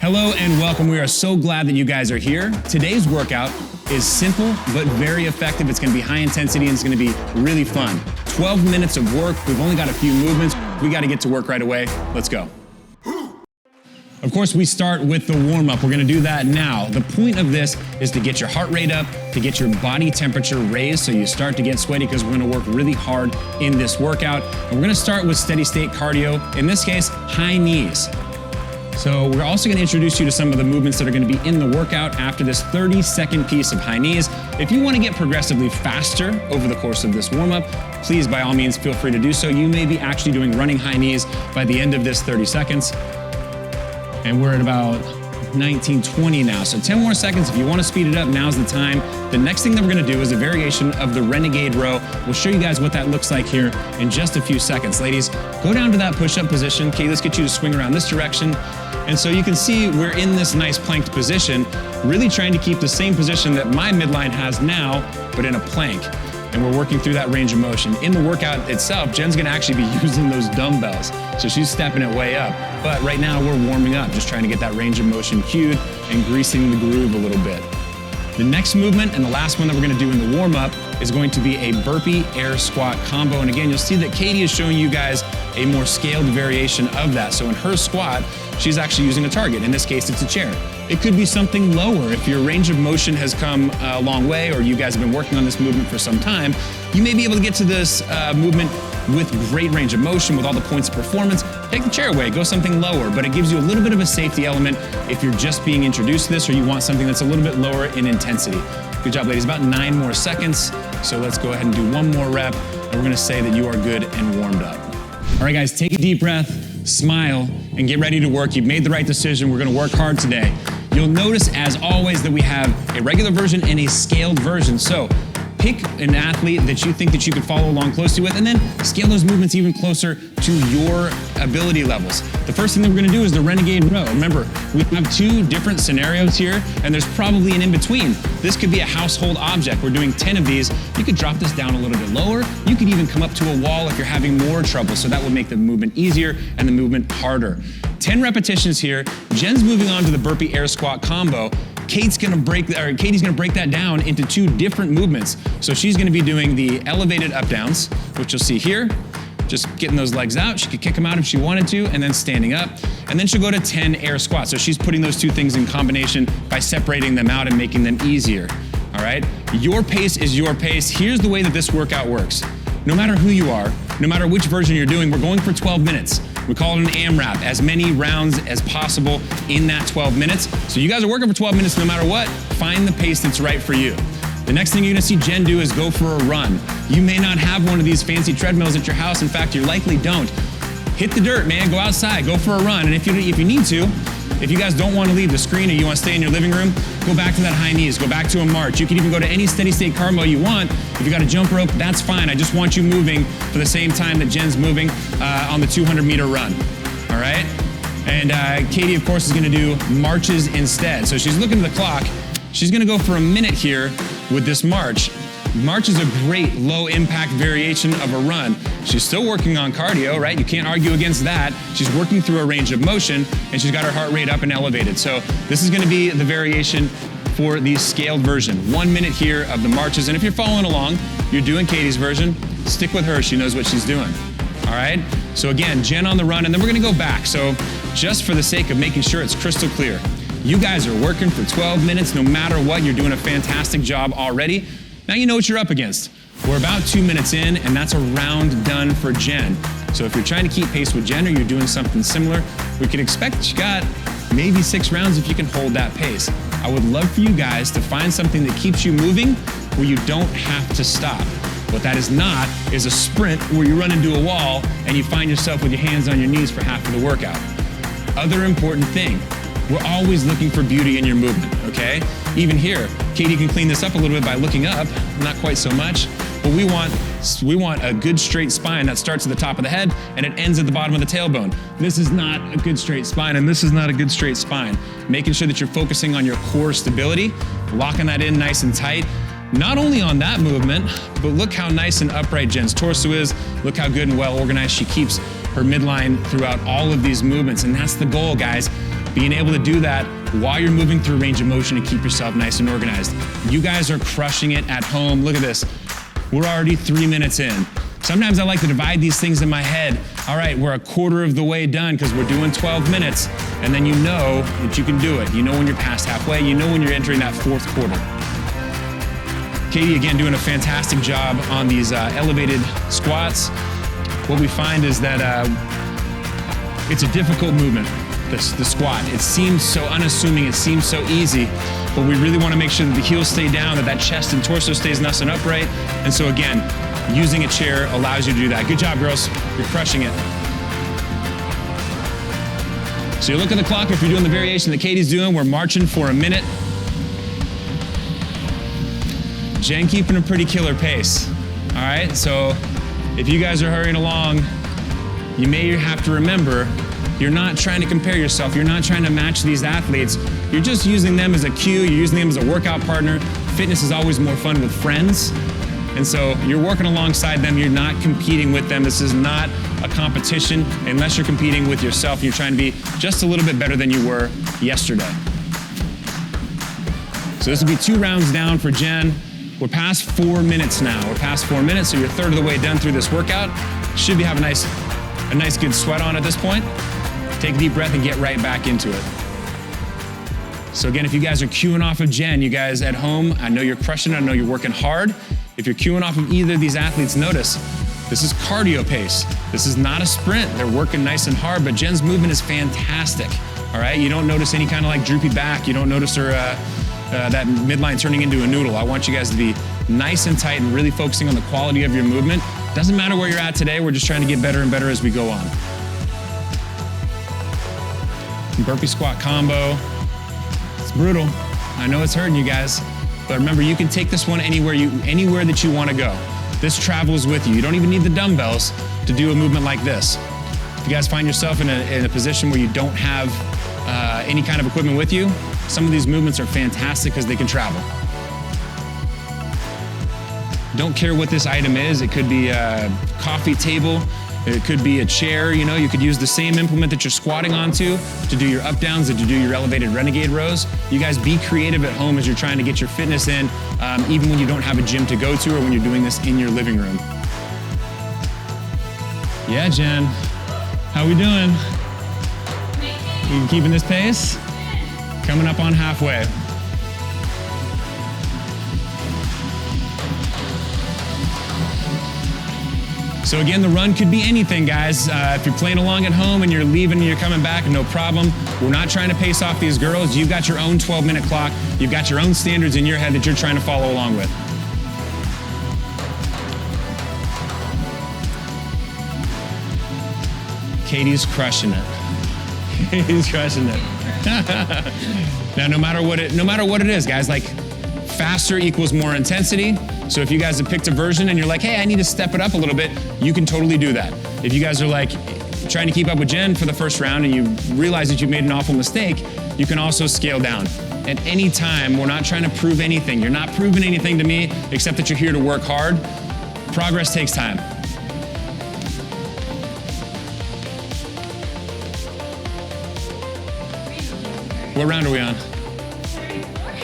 Hello and welcome. We are so glad that you guys are here. Today's workout is simple but very effective. It's going to be high intensity and it's going to be really fun. 12 minutes of work. We've only got a few movements. We got to get to work right away. Let's go. Of course, we start with the warm-up. We're going to do that now. The point of this is to get your heart rate up, to get your body temperature raised so you start to get sweaty, because we're going to work really hard in this workout. And we're going to start with steady state cardio, in this case, high knees. So we're also going to introduce you to some of the movements that are going to be in the workout after this 30-second piece of high knees. If you want to get progressively faster over the course of this warm-up, please, by all means, feel free to do so. You may be actually doing running high knees by the end of this 30 seconds. And we're at about 19-20 now. So 10 more seconds. If you want to speed it up, now's the time. The next thing that we're going to do is a variation of the renegade row. We'll show you guys what that looks like here in just a few seconds. Ladies, go down to that push-up position. Okay, let's get you to swing around this direction. And so you can see we're in this nice planked position, really trying to keep the same position that my midline has now, but in a plank. And we're working through that range of motion. In the workout itself, Jen's gonna actually be using those dumbbells. So she's stepping it way up. But right now we're warming up, just trying to get that range of motion cued and greasing the groove a little bit. The next movement and the last one that we're gonna do in the warm-up is going to be a burpee air squat combo. And again, you'll see that Katie is showing you guys a more scaled variation of that. So in her squat, she's actually using a target. In this case, it's a chair. It could be something lower. If your range of motion has come a long way, or you guys have been working on this movement for some time, you may be able to get to this movement with great range of motion, with all the points of performance. Take the chair away, go something lower, but it gives you a little bit of a safety element if you're just being introduced to this, or you want something that's a little bit lower in intensity. Good job, ladies. About 9 more seconds. So let's go ahead and do one more rep, and we're gonna say that you are good and warmed up. All right, guys, take a deep breath, smile, and get ready to work. You've made the right decision. We're gonna work hard today. You'll notice, as always, that we have a regular version and a scaled version. So pick an athlete that you think that you could follow along closely with, and then scale those movements even closer to your ability levels. The first thing that we're gonna do is the renegade row. Remember, we have 2 different scenarios here, and there's probably an in-between. This could be a household object. We're doing 10 of these. You could drop this down a little bit lower. You could even come up to a wall if you're having more trouble, so that will make the movement easier and the movement harder. 10 repetitions here. Jen's moving on to the burpee air squat combo. Katie's gonna break that down into 2 different movements. So she's gonna be doing the elevated up downs, which you'll see here. Just getting those legs out. She could kick them out if she wanted to, and then standing up. And then she'll go to 10 air squats. So she's putting those 2 things in combination by separating them out and making them easier. All right? Your pace is your pace. Here's the way that this workout works. No matter who you are, no matter which version you're doing, we're going for 12 minutes. We call it an AMRAP, as many rounds as possible in that 12 minutes. So you guys are working for 12 minutes no matter what. Find the pace that's right for you. The next thing you're gonna see Jen do is go for a run. You may not have one of these fancy treadmills at your house. In fact, you likely don't. Hit the dirt, man, go outside, go for a run. And if you need to, if you guys don't want to leave the screen or you want to stay in your living room, go back to that high knees, go back to a march. You can even go to any steady state carbo you want. If you got a jump rope, that's fine. I just want you moving for the same time that Jen's moving on the 200-meter run, all right? And Katie, of course, is gonna do marches instead. So she's looking at the clock. She's gonna go for a minute here with this march. March is a great low impact variation of a run. She's still working on cardio, right? You can't argue against that. She's working through a range of motion, and she's got her heart rate up and elevated. So this is gonna be the variation for the scaled version. 1 minute here of the marches. And if you're following along, you're doing Katie's version, stick with her, she knows what she's doing. All right? So again, Jen on the run, and then we're gonna go back. So just for the sake of making sure it's crystal clear, you guys are working for 12 minutes no matter what. You're doing a fantastic job already. Now you know what you're up against. We're about 2 minutes in, and that's a round done for Jen. So if you're trying to keep pace with Jen or you're doing something similar, we can expect that you got maybe 6 rounds if you can hold that pace. I would love for you guys to find something that keeps you moving where you don't have to stop. What that is not is a sprint where you run into a wall and you find yourself with your hands on your knees for half of the workout. Other important thing, we're always looking for beauty in your movement, okay? Even here, Katie can clean this up a little bit by looking up, not quite so much, but we want a good straight spine that starts at the top of the head and it ends at the bottom of the tailbone. This is not a good straight spine, and this is not a good straight spine. Making sure that you're focusing on your core stability, locking that in nice and tight. Not only on that movement, but look how nice and upright Jen's torso is. Look how good and well organized she keeps her midline throughout all of these movements, and that's the goal, guys. being able to do that while you're moving through range of motion and keep yourself nice and organized. You guys are crushing it at home. Look at this. We're already 3 minutes in. Sometimes I like to divide these things in my head. All right, we're a quarter of the way done because we're doing 12 minutes, and then you know that you can do it. You know when you're past halfway. You know when you're entering that fourth quarter. Katie, again, doing a fantastic job on these elevated squats. What we find is that it's a difficult movement, the squat. It seems so unassuming, it seems so easy, but we really want to make sure that the heels stay down, that chest and torso stays nice and upright. And so again, using a chair allows you to do that. Good job, girls. You're crushing it. So you look at the clock. If you're doing the variation that Katie's doing, we're marching for a minute. Jen keeping a pretty killer pace. All right, so if you guys are hurrying along, you may have to remember, you're not trying to compare yourself. You're not trying to match these athletes. You're just using them as a cue. You're using them as a workout partner. Fitness is always more fun with friends. And so you're working alongside them. You're not competing with them. This is not a competition unless you're competing with yourself. You're trying to be just a little bit better than you were yesterday. So this will be 2 rounds down for Jen. We're past 4 minutes now. We're past 4 minutes, so you're a third of the way done through this workout. Should be having a nice good sweat on at this point. Take a deep breath and get right back into it. So again, if you guys are cueing off of Jen, you guys at home, I know you're crushing it, I know you're working hard. If you're cueing off of either of these athletes, notice, this is cardio pace. This is not a sprint. They're working nice and hard, but Jen's movement is fantastic, all right? You don't notice any kind of like droopy back. You don't notice her, that midline turning into a noodle. I want you guys to be nice and tight and really focusing on the quality of your movement. Doesn't matter where you're at today, we're just trying to get better and better as we go on. Burpee squat combo. It's brutal. I know it's hurting you guys, but remember, you can take this one anywhere that you want to go. This travels with you. You don't even need the dumbbells to do a movement like this. If you guys find yourself in a position where you don't have any kind of equipment with you, some of these movements are fantastic because they can travel. Don't care what this item is. It could be a coffee table. It could be a chair. You know, you could use the same implement that you're squatting onto to do your up downs and to do your elevated renegade rows. You guys be creative at home as you're trying to get your fitness in, even when you don't have a gym to go to or when you're doing this in your living room. Yeah, Jen. How we doing? You keeping this pace? Coming up on halfway. So again, the run could be anything, guys. If you're playing along at home and you're leaving and you're coming back, no problem. We're not trying to pace off these girls. You've got your own 12-minute clock. You've got your own standards in your head that you're trying to follow along with. Katie's crushing it. Katie's crushing it. Now, no matter what it is, guys, like faster equals more intensity. So if you guys have picked a version and you're like, hey, I need to step it up a little bit, you can totally do that. If you guys are like trying to keep up with Jen for the first round and you realize that you made an awful mistake, you can also scale down. At any time, we're not trying to prove anything. You're not proving anything to me except that you're here to work hard. Progress takes time. What round are we on?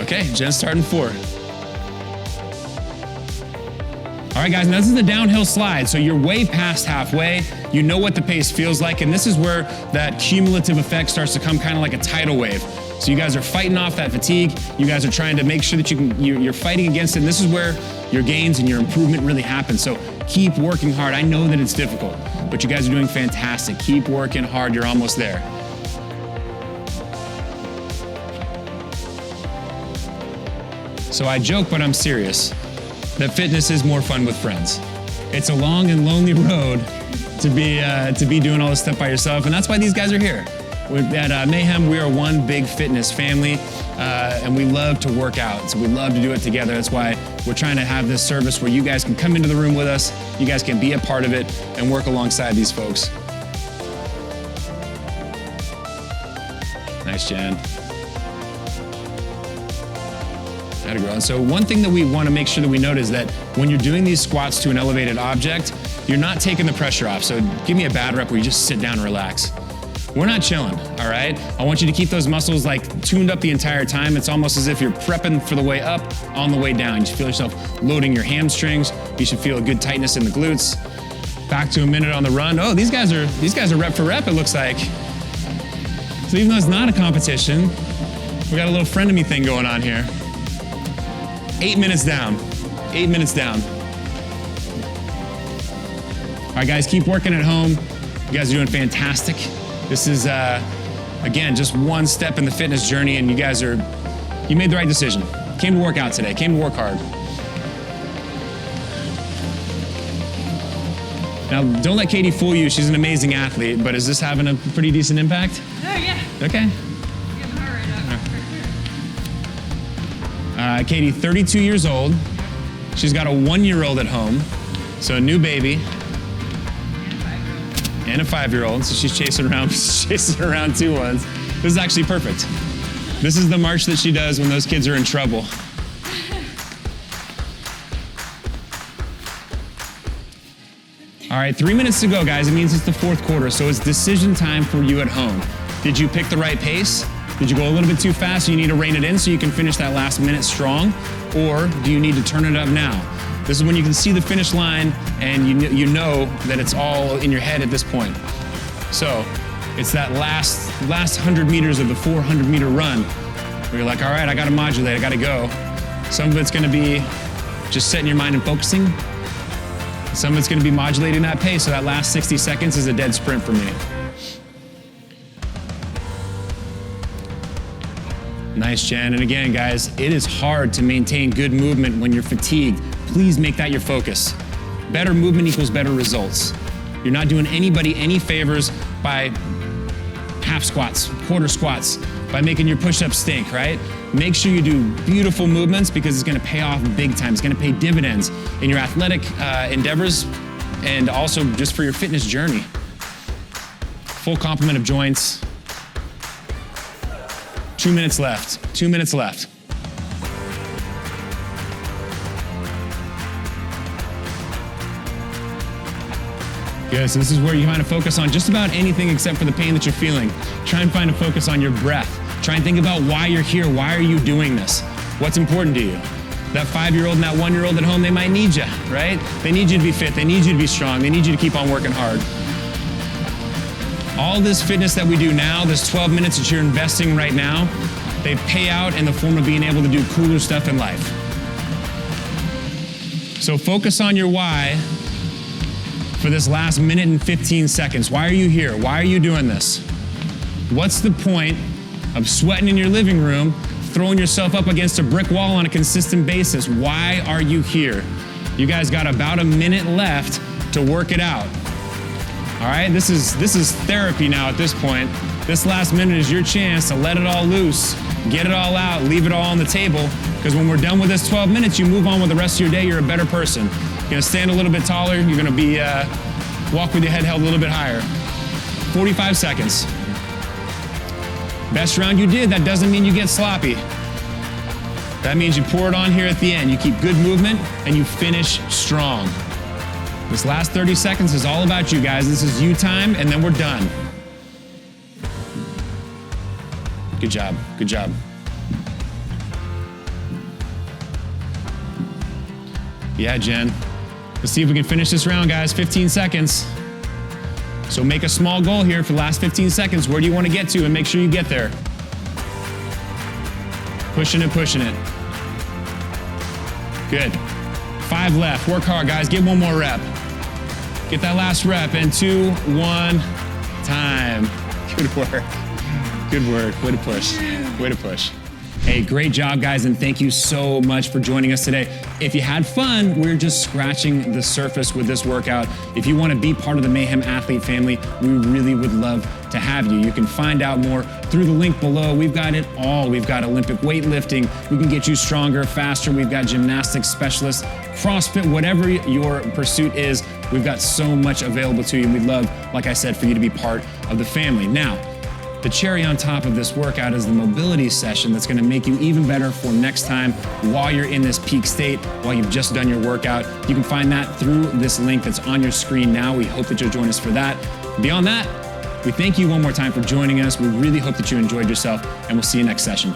Okay, Jen's starting 4. All right, guys, now this is the downhill slide. So you're way past halfway. You know what the pace feels like. And this is where that cumulative effect starts to come kind of like a tidal wave. So you guys are fighting off that fatigue. You guys are trying to make sure that you're fighting against it. And this is where your gains and your improvement really happen. So keep working hard. I know that it's difficult, but you guys are doing fantastic. Keep working hard. You're almost there. So I joke, but I'm serious, that fitness is more fun with friends. It's a long and lonely road to be doing all this stuff by yourself, and that's why these guys are here. At Mayhem, we are one big fitness family, and we love to work out, so we love to do it together. That's why we're trying to have this service where you guys can come into the room with us, you guys can be a part of it, and work alongside these folks. Nice, Jen. And so one thing that we want to make sure that we note is that when you're doing these squats to an elevated object, you're not taking the pressure off. So give me a bad rep where you just sit down and relax. we're not chilling, all right? I want you to keep those muscles like tuned up the entire time. It's almost as if you're prepping for the way up, on the way down. You should feel yourself loading your hamstrings. You should feel a good tightness in the glutes. Back to a minute on the run. Oh, these guys are rep for rep, it looks like. So even though it's not a competition, we got a little friend of me thing going on here. 8 minutes down, 8 minutes down. All right, guys, keep working at home. You guys are doing fantastic. This is, again, just one step in the fitness journey, and you made the right decision. Came to work out today, came to work hard. Now, don't let Katie fool you. She's an amazing athlete, but is this having a pretty decent impact? Oh, yeah. Okay. Getting her right up. Katie, 32 years old. She's got a 1-year-old at home, so a new baby. And a 5-year-old, so she's chasing around 2 ones. This is actually perfect. This is the march that she does when those kids are in trouble. All right, 3 minutes to go, guys. It means it's the fourth quarter, so it's decision time for you at home. Did you pick the right pace? Did you go a little bit too fast so you need to rein it in so you can finish that last minute strong? Or do you need to turn it up now? This is when you can see the finish line and you know that it's all in your head at this point. So it's that last 100 meters of the 400-meter run where you're like, all right, I gotta modulate, I gotta go. Some of it's gonna be just setting your mind and focusing. Some of it's gonna be modulating that pace, so that last 60 seconds is a dead sprint for me. Nice, Jen. And again, guys, it is hard to maintain good movement when you're fatigued. Please make that your focus. Better movement equals better results. You're not doing anybody any favors by half squats, quarter squats, by making your push-ups stink, right? Make sure you do beautiful movements because it's gonna pay off big time. It's gonna pay dividends in your athletic endeavors and also just for your fitness journey. Full complement of joints. 2 minutes left, 2 minutes left. Good, so this is where you kind of focus on just about anything except for the pain that you're feeling. Try and find a focus on your breath. Try and think about why you're here. Why are you doing this? What's important to you? That 5-year-old and that 1-year-old at home, they might need you, right? They need you to be fit. They need you to be strong. They need you to keep on working hard. All this fitness that we do now, this 12 minutes that you're investing right now, they pay out in the form of being able to do cooler stuff in life. So focus on your why for this last minute and 15 seconds. Why are you here? Why are you doing this? What's the point of sweating in your living room, throwing yourself up against a brick wall on a consistent basis? Why are you here? You guys got about a minute left to work it out. All right, this is therapy now at this point. This last minute is your chance to let it all loose, get it all out, leave it all on the table, because when we're done with this 12 minutes, you move on with the rest of your day, you're a better person. You're gonna stand a little bit taller, you're gonna be, walk with your head held a little bit higher. 45 seconds. Best round you did, that doesn't mean you get sloppy. That means you pour it on here at the end. You keep good movement and you finish strong. This last 30 seconds is all about you guys. This is you time, and then we're done. Good job, good job. Yeah, Jen. Let's see if we can finish this round, guys. 15 seconds. So make a small goal here for the last 15 seconds. Where do you want to get to, and make sure you get there. Pushing it, pushing it. Good. 5 left. Work hard, guys. Get one more rep. Get that last rep. And 2, 1, time. Good work. Good work. Way to push. Way to push. Hey, great job, guys, and thank you so much for joining us today. If you had fun, we're just scratching the surface with this workout. If you want to be part of the Mayhem Athlete family, we really would love to have you. You can find out more through the link below. We've got it all. We've got Olympic weightlifting. We can get you stronger, faster. We've got gymnastics specialists, CrossFit, whatever your pursuit is. We've got so much available to you. We'd love, like I said, for you to be part of the family. Now, the cherry on top of this workout is the mobility session that's gonna make you even better for next time while you're in this peak state, while you've just done your workout. You can find that through this link that's on your screen now. We hope that you'll join us for that. Beyond that, We thank you one more time for joining us. We really hope that you enjoyed yourself, and we'll see you next session.